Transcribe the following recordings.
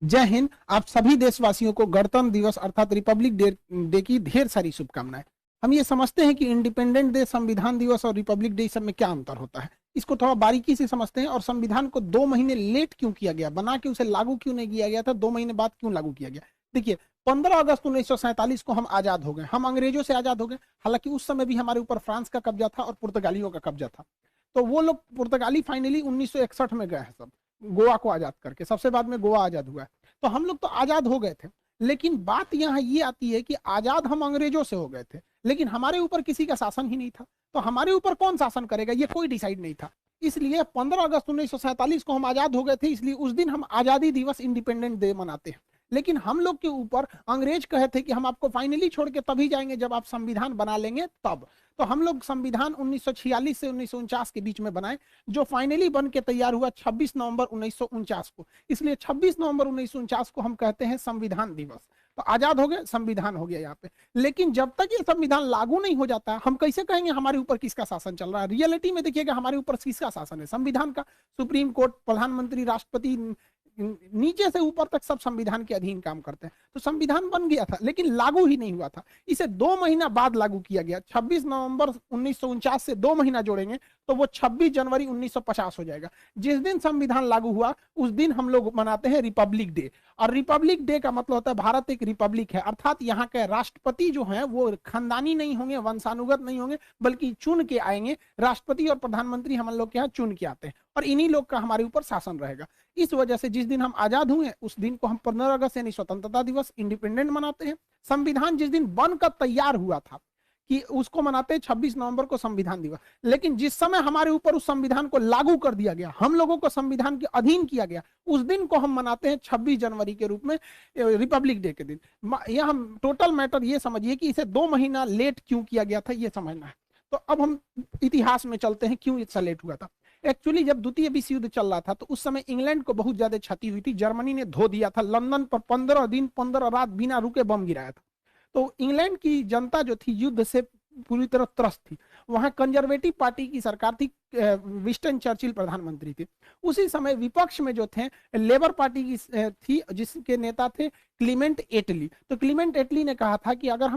जय हिंद। आप सभी देशवासियों को गणतंत्र दिवस अर्थात रिपब्लिक डे की ढेर सारी शुभकामनाएं। हम ये समझते हैं कि इंडिपेंडेंट डे, संविधान दिवस और रिपब्लिक डे सब में क्या अंतर होता है, इसको थोड़ा बारीकी से समझते हैं। और संविधान को 2 महीने लेट क्यों किया गया, बना के उसे लागू क्यों नहीं किया गया था, 2 महीने बाद क्यों लागू किया गया। देखिए, 15 अगस्त 1947 को हम आजाद हो गए, हम अंग्रेजों से आजाद हो गए। हालांकि उस समय भी हमारे ऊपर फ्रांस का कब्जा था और पुर्तगालियों का कब्जा था। तो वो लोग पुर्तगाली फाइनली 1961 में गए हैं सब, गोवा को आजाद करके। सबसे बाद में गोवा आजाद हुआ है। तो हम लोग तो आजाद हो गए थे। लेकिन बात यहाँ ये आती है कि आजाद हम अंग्रेजों से हो गए थे, लेकिन हमारे ऊपर किसी का शासन ही नहीं था। तो हमारे ऊपर कौन शासन करेगा, ये कोई डिसाइड नहीं था। इसलिए 15 अगस्त 1947 को हम आजाद हो गए थे, इसलिए उस दिन हम आजादी दिवस, इंडिपेंडेंट डे मनाते हैं। लेकिन हम लोग के ऊपर अंग्रेज कहे थे कि हम आपको फाइनली छोड़ के तभी जाएंगे जब आप संविधान बना लेंगे तब। तो हम लोग संविधान 1946 से 1949 के बीच में बनाए, जो फाइनली बन के तैयार हुआ 26 नवंबर 1949 को। इसलिए 26 नवंबर 1949 को हम कहते हैं संविधान दिवस। तो आजाद हो गए, संविधान हो गया यहाँ पे। लेकिन जब तक ये संविधान लागू नहीं हो जाता, हम कैसे कहेंगे हमारे ऊपर किसका शासन चल रहा है। रियलिटी में देखिएगा हमारे ऊपर किसका शासन है, संविधान का। सुप्रीम कोर्ट, प्रधानमंत्री, राष्ट्रपति, नीचे से ऊपर तक सब संविधान के अधीन काम करते हैं। तो संविधान बन गया था लेकिन लागू ही नहीं हुआ था। इसे 2 महीना बाद लागू किया गया। 26 नवंबर 1949 से 2 महीना जोड़ेंगे तो वो 26 जनवरी 1950 हो जाएगा। जिस दिन संविधान लागू हुआ उस दिन हम लोग मनाते हैं रिपब्लिक डे। और रिपब्लिक डे का मतलब होता है भारत एक रिपब्लिक है, अर्थात यहाँ के राष्ट्रपति जो है वो खानदानी नहीं होंगे, वंशानुगत नहीं होंगे, बल्कि चुन के आएंगे। राष्ट्रपति और प्रधानमंत्री हम लोग के यहाँ चुन के आते हैं और इन्हीं लोग का हमारे ऊपर शासन रहेगा। इस वजह से जिस दिन हम आजाद हुए उस दिन को हम 15 अगस्त यानी स्वतंत्रता दिवस, इंडिपेंडेंट मनाते हैं। संविधान जिस दिन बनकर तैयार हुआ था कि उसको मनाते हैं 26 नवंबर को संविधान दिवस। लेकिन जिस समय हमारे ऊपर उस संविधान को लागू कर दिया गया, हम लोगों को संविधान के अधीन किया गया, उस दिन को हम मनाते हैं 26 जनवरी के रूप में, रिपब्लिक डे के दिन। यह हम टोटल मैटर ये समझिए कि इसे 2 महीना लेट क्यों किया गया था, ये समझना है। तो अब हम इतिहास में चलते हैं, क्यों इतना लेट हुआ था। एक्चुअली जब द्वितीय विश्व युद्ध चल रहा था तो उस समय इंग्लैंड को बहुत ज्यादा क्षति हुई थी। जर्मनी ने धो दिया था, लंदन पर 15 दिन 15 रात बिना रुके बम गिराया था। तो इंग्लैंड की जनता जो थी युद्ध से पूरी तरह त्रस्त थी। वहां कंजर्वेटिव पार्टी की सरकार थी, विंस्टन चर्चिल प्रधानमंत्री थे। उसी समय विपक्ष में जो थे लेबर पार्टी की थी, जिसके नेता थे क्लीमेंट एटली। तो क्लीमेंट एटली ने कहा था कि अगर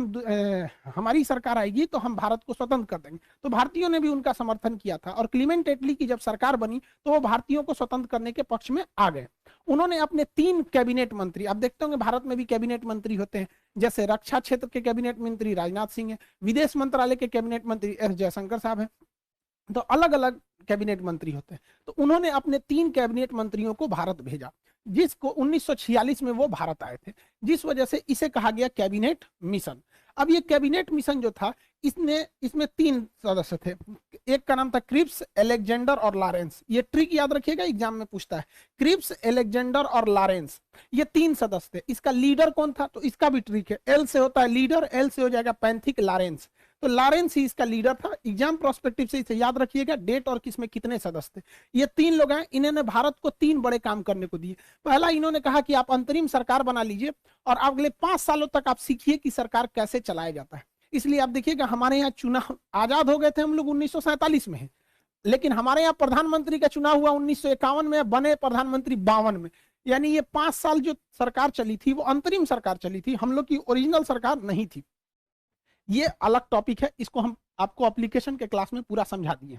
हमारी सरकार आएगी तो हम भारत को स्वतंत्र कर देंगे। तो भारतीयों ने भी उनका समर्थन किया था और क्लीमेंट एटली की जब सरकार बनी तो वो भारतीयों को स्वतंत्र करने के पक्ष में आ गए। उन्होंने अपने 3 कैबिनेट मंत्री, आप देखते होंगे भारत में भी कैबिनेट मंत्री होते हैं, जैसे रक्षा क्षेत्र के कैबिनेट मंत्री राजनाथ सिंह है, विदेश मंत्रालय के कैबिनेट मंत्री एस जयशंकर साहब है। तो अलग अलग कैबिनेट मंत्री होते हैं। तो उन्होंने अपने 3 कैबिनेट मंत्रियों को भारत भेजा, जिसको 1946 में वो भारत आए थे, जिस वजह से इसे कहा गया कैबिनेट मिशन। अब ये कैबिनेट मिशन जो था, इसमें 3 सदस्य थे। एक का नाम था क्रिप्स, अलेक्जेंडर और लॉरेंस। ये ट्रिक याद रखिएगा, एग्जाम में पूछता है। क्रिप्स, अलेक्जेंडर और लॉरेंस, ये 3 सदस्य थे। इसका लीडर कौन था, तो इसका भी ट्रिक है। एल से होता है लीडर, एल से हो जाएगा पैंथिक लॉरेंस। तो लॉरेंस ही इसका लीडर था। एग्जाम प्रोस्पेक्टिव से इसे याद रखिएगा, डेट और किसमें कितने सदस्य थे। ये 3 लोग हैं, इन्होंने भारत को 3 बड़े काम करने को दिए। पहला, इन्होंने कहा कि आप अंतरिम सरकार बना लीजिए और अगले 5 सालों तक आप सीखिए कि सरकार कैसे चलाया जाता है। इसलिए आप देखिएगा हमारे यहाँ चुनाव, आजाद हो गए थे हम लोग 1947 में है, लेकिन हमारे यहाँ प्रधानमंत्री का चुनाव हुआ 1951 में, बने प्रधानमंत्री 52 में। यानी ये 5 साल जो सरकार चली थी वो अंतरिम सरकार चली थी, हम लोग की ओरिजिनल सरकार नहीं थी। ये अलग टॉपिक है, इसको हम आपको एप्लीकेशन के क्लास में पूरा समझा दिए।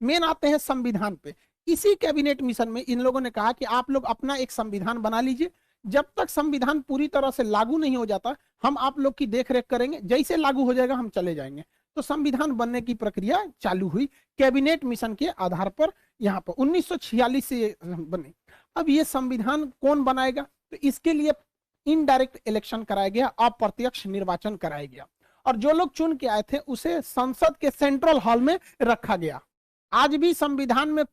मेन आते हैं संविधान पे। इसी कैबिनेट मिशन में इन लोगों ने कहा कि आप लोग अपना एक संविधान बना लीजिए, जब तक संविधान पूरी तरह से लागू नहीं हो जाता हम आप लोग की देखरेख करेंगे, जैसे लागू हो जाएगा हम चले जाएंगे। तो संविधान बनने की प्रक्रिया चालू हुई कैबिनेट मिशन के आधार पर। यहाँ पर 1946 से बने। अब ये संविधान कौन बनाएगा, तो इसके लिए इनडायरेक्ट इलेक्शन कराया गया, अप्रत्यक्ष निर्वाचन कराया गया। और जो लोग चुन के आए थे उसे संसद के सेंट्रल हॉल में रखा गया। आज भी संविधान में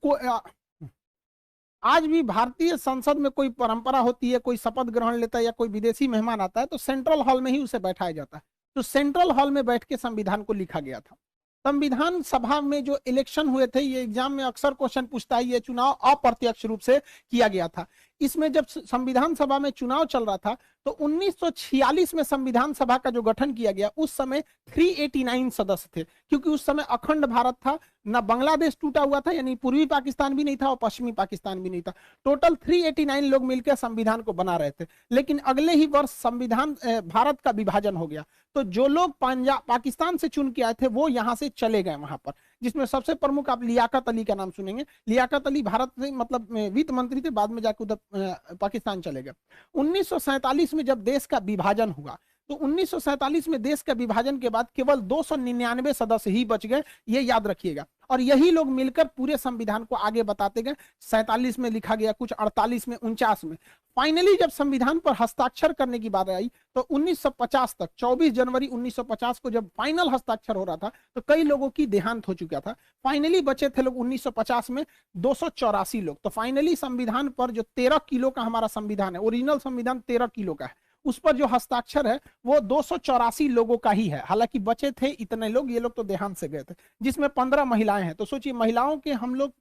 आज भी भारतीय संसद में कोई परंपरा होती है, कोई शपथ ग्रहण लेता है या कोई विदेशी मेहमान आता है तो सेंट्रल हॉल में ही उसे बैठाया जाता है। तो सेंट्रल हॉल में बैठ के संविधान को लिखा गया था। संविधान सभा में जो इलेक्शन हुए थे, ये एग्जाम में अक्सर क्वेश्चन पूछता है, ये चुनाव अप्रत्यक्ष रूप से किया गया था। इसमें जब संविधान सभा में चुनाव चल रहा था तो 1946 में संविधान सभा का जो गठन किया गया, उस समय 389 सदस्य थे, क्योंकि उस समय अखंड भारत था, ना बांग्लादेश टूटा हुआ था, यानी पूर्वी पाकिस्तान भी नहीं था और पश्चिमी पाकिस्तान भी नहीं था। टोटल 389 लोग मिलकर संविधान को बना रहे थे। लेकिन अगले ही वर्ष संविधान भारत का विभाजन हो गया, तो जो लोग पंजाब पाकिस्तान से चुन के आए थे वो यहाँ से चले गए वहां पर, जिसमें सबसे प्रमुख आप लियाकत अली का नाम सुनेंगे। लियाकत अली भारत से मतलब वित्त मंत्री थे, बाद में जाकर उधर पाकिस्तान चले गए। 1947 में जब देश का विभाजन हुआ तो 1947 में देश का विभाजन के बाद केवल 299 सदस्य ही बच गए, ये याद रखिएगा। और यही लोग मिलकर पूरे संविधान को आगे बताते गए। 47 में लिखा गया, कुछ 48 में, 49 में। फाइनली जब संविधान पर हस्ताक्षर करने की बात आई तो 1950 तक, 24 जनवरी 1950 को जब फाइनल हस्ताक्षर हो रहा था तो कई लोगों की देहांत हो चुका था। फाइनली बचे थे लोग 1950 में 284 लोग। तो फाइनली संविधान पर जो 13 किलो का हमारा संविधान है, ओरिजिनल संविधान 13 किलो का है, उस पर जो हस्ताक्षर है वो 284 लोगों का ही है। हालांकि बचे थे इतने लोग, ये लोग तो देहांत से गए थे, जिसमें 15 महिलाएं हैं। तो सोचिए, महिलाओं के हम लोग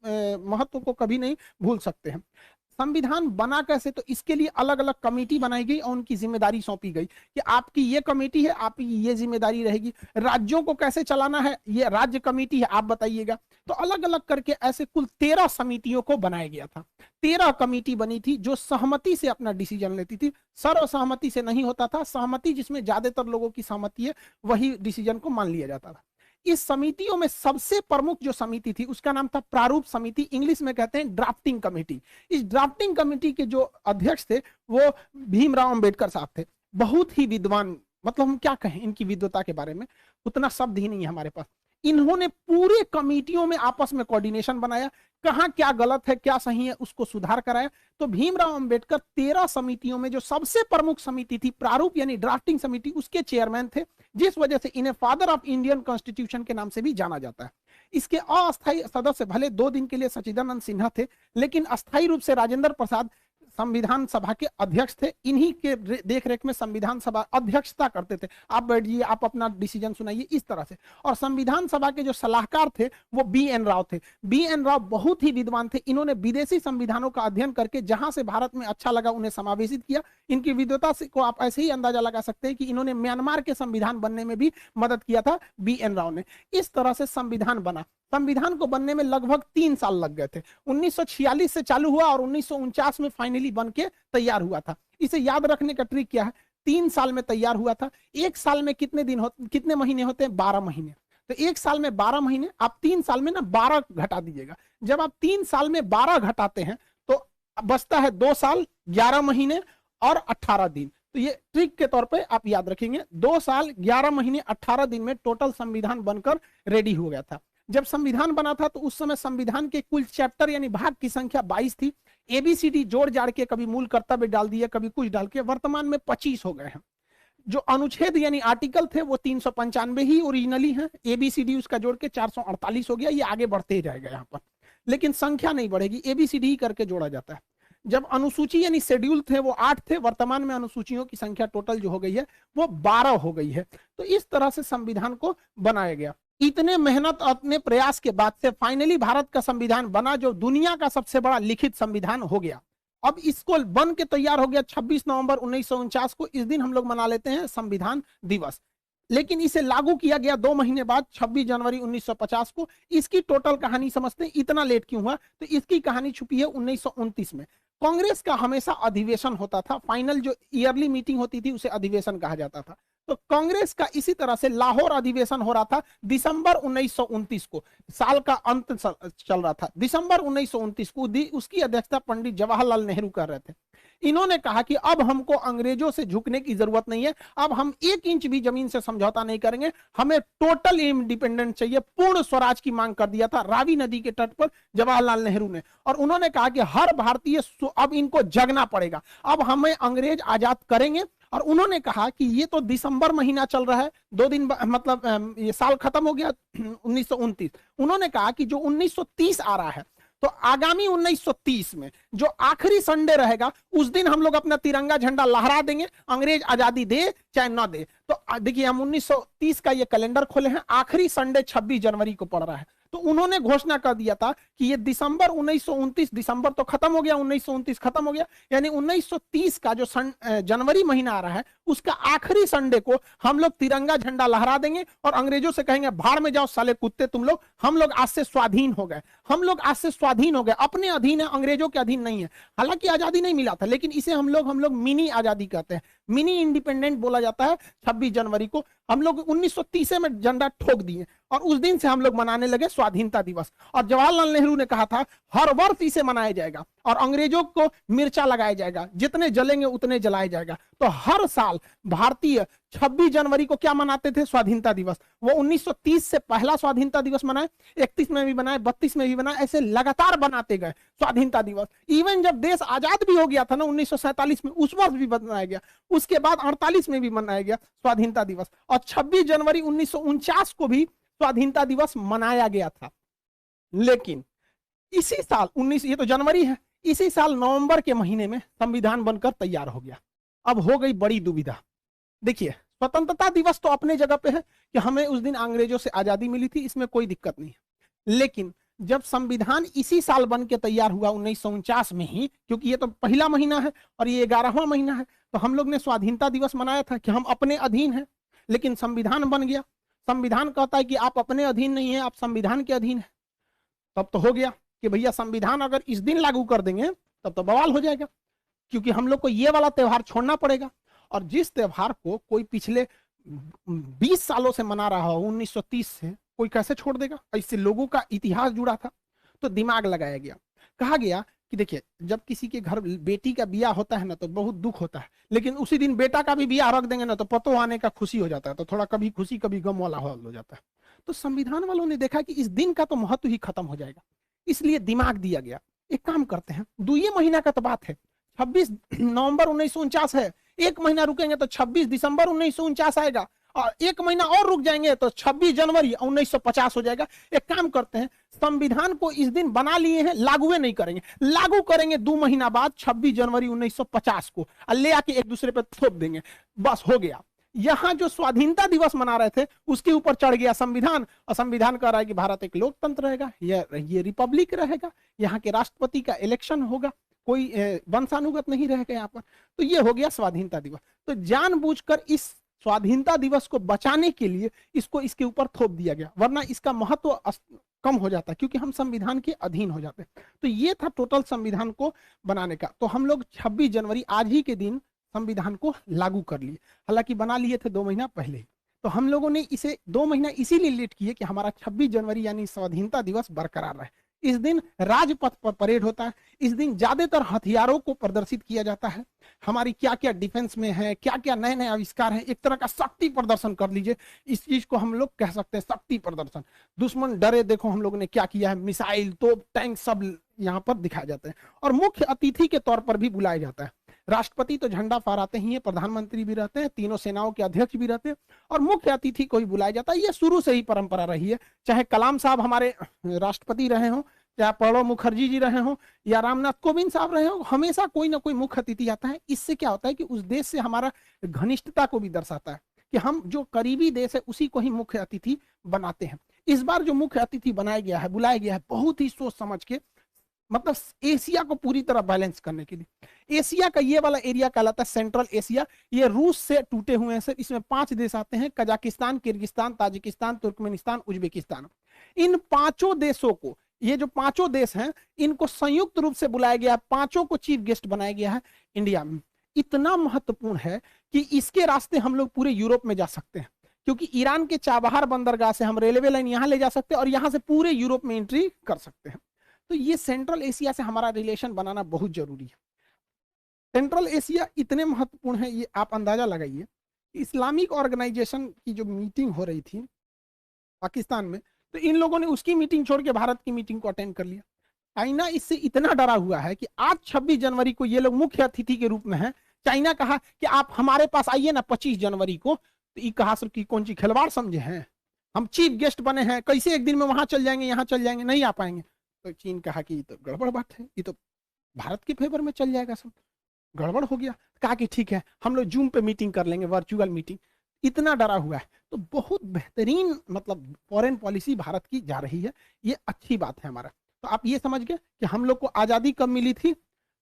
महत्व को कभी नहीं भूल सकते हैं। संविधान बना कैसे, तो इसके लिए अलग अलग कमेटी बनाई गई और उनकी जिम्मेदारी सौंपी गई कि आपकी ये कमेटी है, आपकी ये जिम्मेदारी रहेगी। राज्यों को कैसे चलाना है, ये राज्य कमेटी है, आप बताइएगा। तो अलग अलग करके ऐसे कुल 13 समितियों को बनाया गया था। 13 कमेटी बनी थी जो सहमति से अपना डिसीजन लेती थी, सर्वसहमति से नहीं होता था। सहमति जिसमें ज्यादातर लोगों की सहमति है, वही डिसीजन को मान लिया जाता था। इस समितियों में सबसे प्रमुख जो समिति थी उसका नाम था प्रारूप समिति, इंग्लिश में कहते हैं ड्राफ्टिंग कमेटी। इस ड्राफ्टिंग कमेटी के जो अध्यक्ष थे वो भीमराव अंबेडकर साहब थे। बहुत ही विद्वान, मतलब हम क्या कहें इनकी विद्वता के बारे में, उतना शब्द ही नहीं है हमारे पास। इन्होंने पूरे कमेटियों में आपस में कोऑर्डिनेशन बनाया, कहां क्या गलत है क्या सही है उसको सुधार कराया। तो भीमराव अंबेडकर 13 समितियों में जो सबसे प्रमुख समिति थी प्रारूप यानी ड्राफ्टिंग समिति, उसके चेयरमैन थे, जिस वजह से इन्हें फादर ऑफ इंडियन कॉन्स्टिट्यूशन के नाम से भी जाना जाता है। इसके अस्थायी सदस्य भले 2 दिन के लिए सच्चिदानंद सिन्हा थे, लेकिन अस्थायी रूप से राजेंद्र प्रसाद संविधान सभा के अध्यक्ष थे। इन्हीं के देखरेख में संविधान सभा अध्यक्षता करते थे। आप बैठिए, आप अपना डिसीजन सुनाइए, इस तरह से। और संविधान सभा के जो सलाहकार थे वो बी.एन. राव थे। बी.एन. राव बहुत ही विद्वान थे। इन्होंने विदेशी संविधानों का अध्ययन करके जहां से भारत में अच्छा लगा उन्हें समावेशित किया। इनकी विद्वता से को आप ऐसे ही अंदाजा लगा सकते हैं कि इन्होंने म्यांमार के संविधान बनने में भी मदद किया था बी.एन. राव ने। इस तरह से संविधान बना। संविधान को बनने में लगभग 3 साल लग गए थे। 1946 से चालू हुआ और 1949 में फाइनली बन के तैयार हुआ था। इसे याद रखने का ट्रिक क्या है, 3 साल में तैयार हुआ था। 1 साल में कितने महीने होते हैं, 12 महीने। तो 1 साल में 12 महीने, आप 3 साल में ना 12 घटा दीजिएगा। जब आप 3 साल में 12 घटाते हैं तो बचता है 2 साल 11 महीने और 18 दिन। तो ये ट्रिक के तौर पे आप याद रखेंगे। 2 साल 11 महीने 18 दिन में टोटल संविधान बनकर रेडी हो गया था। जब संविधान बना था तो उस समय संविधान के कुल चैप्टर यानी भाग की संख्या 22 थी। एबीसीडी जोड़ जाड़ के कभी मूल कर्तव्य डाल दिए, कभी कुछ डाल के वर्तमान में 25 हो गए हैं। जो अनुच्छेद यानी आर्टिकल थे वो 395 ही ओरिजिनली हैं। एबीसीडी उसका जोड़ के 448 हो गया। ये आगे बढ़ते ही जाएगा यहाँ पर, लेकिन संख्या नहीं बढ़ेगी, एबीसीडी ही करके जोड़ा जाता है। जब अनुसूची यानी शेड्यूल थे वो 8 थे। वर्तमान में अनुसूचियों की संख्या टोटल जो हो गई है वो 12 हो गई है। तो इस तरह से संविधान को बनाया गया। इतने मेहनत अपने प्रयास के बाद से फाइनली भारत का संविधान बना, जो दुनिया का सबसे बड़ा लिखित संविधान हो गया। अब इसको बन के तैयार हो गया 26 नवंबर 1949 को। इस दिन हम लोग मना लेते हैं संविधान दिवस। लेकिन इसे लागू किया गया 2 महीने बाद 26 जनवरी 1950 को। इसकी टोटल कहानी समझते हैं, इतना लेट क्यों हुआ, तो इसकी कहानी छुपी है 1929 में। कांग्रेस का हमेशा अधिवेशन होता था। फाइनल जो ईयरली मीटिंग होती थी उसे अधिवेशन कहा जाता था। तो कांग्रेस का इसी तरह से लाहौर अधिवेशन हो रहा था दिसंबर 1929 को। साल का अंत चल रहा था। दिसंबर 1929 को उसकी अध्यक्षता पंडित जवाहरलाल नेहरू कर रहे थे। इन्होंने कहा कि अब हमको अंग्रेजों से झुकने की जरूरत नहीं है, अब हम 1 इंच भी जमीन से समझौता नहीं करेंगे, हमें टोटल इंडिपेंडेंट चाहिए। पूर्ण स्वराज की मांग कर दिया था रावी नदी के तट पर जवाहरलाल नेहरू ने। और उन्होंने कहा कि हर भारतीय अब इनको जगना पड़ेगा, अब हमें अंग्रेज आजाद करेंगे। और उन्होंने कहा कि ये तो दिसंबर महीना चल रहा है, 2 दिन मतलब ये साल खत्म हो गया 1929। उन्होंने कहा कि जो 1930 आ रहा है तो आगामी 1930 में जो आखिरी संडे रहेगा उस दिन हम लोग अपना तिरंगा झंडा लहरा देंगे, अंग्रेज आजादी दे चाहे ना दे। तो देखिए हम 1930 का ये कैलेंडर खोले हैं, आखिरी संडे 26 जनवरी को पड़ रहा है। तो तो उन्होंने घोषणा कर दिया था कि ये दिसंबर 1929, दिसंबर तो खत्म हो गया, 1929 खत्म हो गया, यानी 1930 का जो जनवरी महीना आ रहा है उसका आखिरी संडे को हम लोग तिरंगा झंडा लहरा देंगे और अंग्रेजों से कहेंगे भाड़ में जाओ साले कुत्ते तुम लोग, हम लोग आज से स्वाधीन हो गए, हम लोग आज से स्वाधीन हो गए, अपने अधीन है, अंग्रेजों के अधीन नहीं है। हालांकि आजादी नहीं मिला था, लेकिन इसे हम लोग मिनी आजादी कहते हैं, मिनी इंडिपेंडेंट बोला जाता है। 26 जनवरी को हम लोग 1930 में झंडा ठोक दिए और उस दिन से हम लोग मनाने लगे स्वाधीनता दिवस। और जवाहरलाल नेहरू ने कहा था हर वर्ष इसे मनाया जाएगा और अंग्रेजों को मिर्चा लगाया जाएगा, जितने जलेंगे उतने जलाया जाएगा। तो हर साल भारतीय 26 जनवरी को क्या मनाते थे? स्वाधीनता दिवस। वो 1930 से पहला स्वाधीनता दिवस मनाए, 31 में भी बनाए, 32 में भी बनाए, ऐसे लगातार बनाते गए स्वाधीनता दिवस। इवन जब देश आजाद भी हो गया था ना 1947 में, उस वर्ष भी बनाया गया, उसके बाद 48 में भी मनाया गया स्वाधीनता दिवस, और 26 जनवरी 1949 को भी स्वाधीनता दिवस मनाया गया था। लेकिन इसी साल 19, ये तो जनवरी है, इसी साल नवंबर के महीने में संविधान बनकर तैयार हो गया। अब हो गई बड़ी दुविधा। देखिए, स्वतंत्रता दिवस तो अपने जगह पे है कि हमें उस दिन अंग्रेजों से आजादी मिली थी, इसमें कोई दिक्कत नहीं है। लेकिन जब संविधान इसी साल बन के तैयार हुआ 1949 में ही, क्योंकि ये तो पहला महीना है और ये 11वां महीना है, तो हम लोग ने स्वाधीनता दिवस मनाया था कि हम अपने अधीन हैं। लेकिन संविधान बन गया, संविधान कहता है कि आप अपने अधीन नहीं है, आप संविधान के अधीन है। तब तो हो गया कि भैया संविधान अगर इस दिन लागू कर देंगे तब तो बवाल हो जाएगा, क्योंकि हम लोग को ये वाला त्योहार छोड़ना पड़ेगा। और जिस त्योहार को कोई पिछले 20 सालों से मना रहा हो 1930 से, कोई कैसे छोड़ देगा? इससे लोगों का इतिहास जुड़ा था। तो दिमाग लगाया गया, कहा गया कि देखिए, जब किसी के घर बेटी का बियाह होता है ना तो बहुत दुख होता है, लेकिन उसी दिन बेटा का भी बियाह रख देंगे ना तो पतो आने का खुशी हो जाता है, तो थोड़ा कभी खुशी कभी गम वाला हो जाता है। तो संविधान वालों ने देखा कि इस दिन का तो महत्व ही खत्म हो जाएगा, इसलिए दिमाग दिया गया, एक काम करते हैं, 2 महीना का तो बात है, 26 नवंबर 1949 है, एक महीना रुकेंगे तो 26 दिसंबर 1949 आएगा, और एक महीना और रुक जाएंगे तो 26 जनवरी 1950 हो जाएगा। एक काम करते हैं, संविधान को इस दिन बना लिए हैं, लागू नहीं करेंगे, लागू करेंगे 2 महीना बाद 26 जनवरी 1950 को, और ले आके एक दूसरे पे थोप देंगे, बस हो गया। यहां जो स्वाधीनता दिवस मना रहे थे उसके ऊपर चढ़ गया संविधान, और संविधान कह रहा है कि भारत एक लोकतंत्र रहेगा, ये रिपब्लिक रहेगा, यहाँ के राष्ट्रपति का इलेक्शन होगा, कोई वंशानुगत नहीं रहेगा यहाँ पर। तो ये हो गया स्वाधीनता दिवस। तो जानबूझकर इस स्वाधीनता दिवस को बचाने के लिए इसको इसके ऊपर थोप दिया गया, वरना इसका महत्व कम हो जाता है, क्योंकि हम संविधान के अधीन हो जाते हैं। तो ये था टोटल संविधान को बनाने का। तो हम लोग 26 जनवरी आज ही के दिन संविधान को लागू कर लिए, हालांकि बना लिए थे 2 महीना पहले ही। तो हम लोगों ने इसे 2 महीना इसीलिए लेट किए कि हमारा 26 जनवरी यानी स्वाधीनता दिवस बरकरार रहे। इस दिन राजपथ पर परेड होता है, इस दिन ज्यादातर हथियारों को प्रदर्शित किया जाता है, हमारी क्या क्या डिफेंस में है, क्या क्या नए नए आविष्कार हैं, एक तरह का शक्ति प्रदर्शन कर लीजिए, इस चीज को हम लोग कह सकते हैं शक्ति प्रदर्शन। दुश्मन डरे, देखो हम लोगों ने क्या किया है, मिसाइल, तोप, टैंक सब यहाँ पर दिखाए जाते हैं। और मुख्य अतिथि के तौर पर भी बुलाया जाता है। राष्ट्रपति तो झंडा फहराते ही है, प्रधानमंत्री भी रहते हैं, तीनों सेनाओं के अध्यक्ष भी रहते हैं, और मुख्य अतिथि को ही बुलाया जाता है। ये शुरू से ही परंपरा रही है, चाहे कलाम साहब हमारे राष्ट्रपति रहे हों, चाहे प्रणब मुखर्जी जी रहे हों, या रामनाथ कोविंद साहब रहे हों, हमेशा कोई ना कोई मुख्य अतिथि आता है। इससे क्या होता है कि उस देश से हमारा घनिष्ठता को भी दर्शाता है कि हम जो करीबी देश है उसी को ही मुख्य अतिथि बनाते हैं। इस बार जो मुख्य अतिथि बनाया गया है, बुलाया गया है, बहुत ही सोच समझ के, मतलब एशिया को पूरी तरह बैलेंस करने के लिए। एशिया का ये वाला एरिया कहलाता है सेंट्रल एशिया, ये रूस से टूटे हुए हैं सर। इसमें 5 देश आते हैं, Kazakhstan, Kyrgyzstan, Tajikistan, Turkmenistan, Uzbekistan. इन 5 देशों को, ये जो 5 देश हैं, इनको संयुक्त रूप से बुलाया गया है, 5 को चीफ गेस्ट बनाया गया है इंडिया में। इतना महत्वपूर्ण है कि इसके रास्ते हम लोग पूरे यूरोप में जा सकते हैं, क्योंकि ईरान के चाबहार बंदरगाह से हम रेलवे लाइन यहाँ ले जा सकते हैं और यहाँ से पूरे यूरोप में एंट्री कर सकते हैं। तो ये सेंट्रल एशिया से हमारा रिलेशन बनाना बहुत जरूरी है। सेंट्रल एशिया इतने महत्वपूर्ण है, ये आप अंदाजा लगाइए। इस्लामिक ऑर्गेनाइजेशन की जो मीटिंग हो रही थी पाकिस्तान में, तो इन लोगों ने उसकी मीटिंग छोड़ के भारत की मीटिंग को अटेंड कर लिया। चाइना इससे इतना डरा हुआ है कि आज 26 जनवरी को ये लोग मुख्य अतिथि के रूप में हैं। चाइना कहा कि आप हमारे पास आइए ना 25 जनवरी को, तो ये कहा सर कि कौन सी खिलवाड़ समझे हैं, हम चीफ गेस्ट बने हैं, कैसे एक दिन में वहां चल जाएंगे, यहाँ चल जाएंगे, नहीं आ पाएंगे। तो चीन कहा कि ये तो गड़बड़ बात है, ये तो भारत के फेवर में चल जाएगा, सब गड़बड़ हो गया। कहा कि ठीक है, हम लोग जूम पे मीटिंग कर लेंगे, वर्चुअल मीटिंग। इतना डरा हुआ है। तो बहुत बेहतरीन मतलब फॉरेन पॉलिसी भारत की जा रही है, ये अच्छी बात है हमारा। तो आप ये समझ गए कि हम लोग को आजादी कब मिली थी?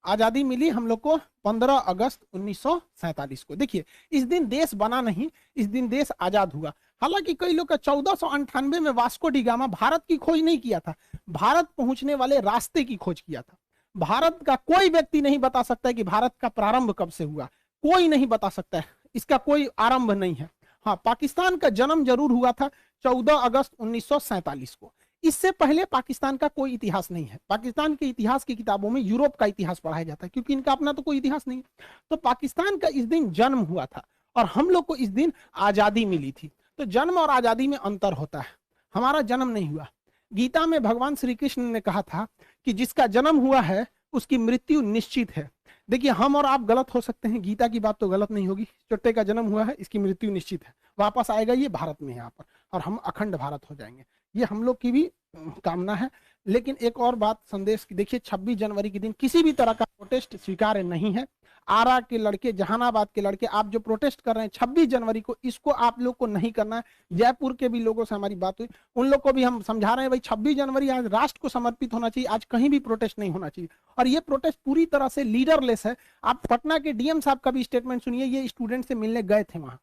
आजादी मिली हम लोग को 15 अगस्त 1947 को। देखिए इस दिन देश बना नहीं, इस दिन देश आजाद हुआ। हालांकि कई लोग का 1498 में वास्को डी गामा भारत की खोज नहीं किया था, भारत पहुंचने वाले रास्ते की खोज किया था। भारत का कोई व्यक्ति नहीं बता सकता है कि भारत का प्रारंभ कब से हुआ, कोई नहीं बता सकता है, इसका कोई आरंभ नहीं है। हाँ, पाकिस्तान का जन्म जरूर हुआ था 14 अगस्त 1947 को। इससे पहले पाकिस्तान का कोई इतिहास नहीं है। पाकिस्तान के इतिहास की किताबों में यूरोप का इतिहास पढ़ाया जाता है, क्योंकि इनका अपना तो कोई इतिहास नहीं। तो पाकिस्तान का इस दिन जन्म हुआ था और हम लोग को इस दिन आजादी मिली थी। तो जन्म और आजादी में अंतर होता है, हमारा जन्म नहीं हुआ। गीता में भगवान श्री कृष्ण ने कहा था कि जिसका जन्म हुआ है उसकी मृत्यु निश्चित है। देखिए हम और आप गलत हो सकते हैं, गीता की बात तो गलत नहीं होगी। चुट्टे का जन्म हुआ है, इसकी मृत्यु निश्चित है, वापस आएगा ये भारत में यहाँ पर, और हम अखंड भारत हो जाएंगे, ये हम लोग की भी कामना है। लेकिन एक और बात संदेश की, देखिए 26 जनवरी के दिन किसी भी तरह का प्रोटेस्ट स्वीकार्य नहीं है। आरा के लड़के, जहानाबाद के लड़के, आप जो प्रोटेस्ट कर रहे हैं 26 जनवरी को, इसको आप लोग को नहीं करना है। जयपुर के भी लोगों से हमारी बात हुई, उन लोग को भी हम समझा रहे हैं भाई 26 जनवरी आज राष्ट्र को समर्पित होना चाहिए, आज कहीं भी प्रोटेस्ट नहीं होना चाहिए। और ये प्रोटेस्ट पूरी तरह से लीडरलेस है। आप पटना के डीएम साहब का भी स्टेटमेंट सुनिए, ये स्टूडेंट से मिलने गए थे वहां,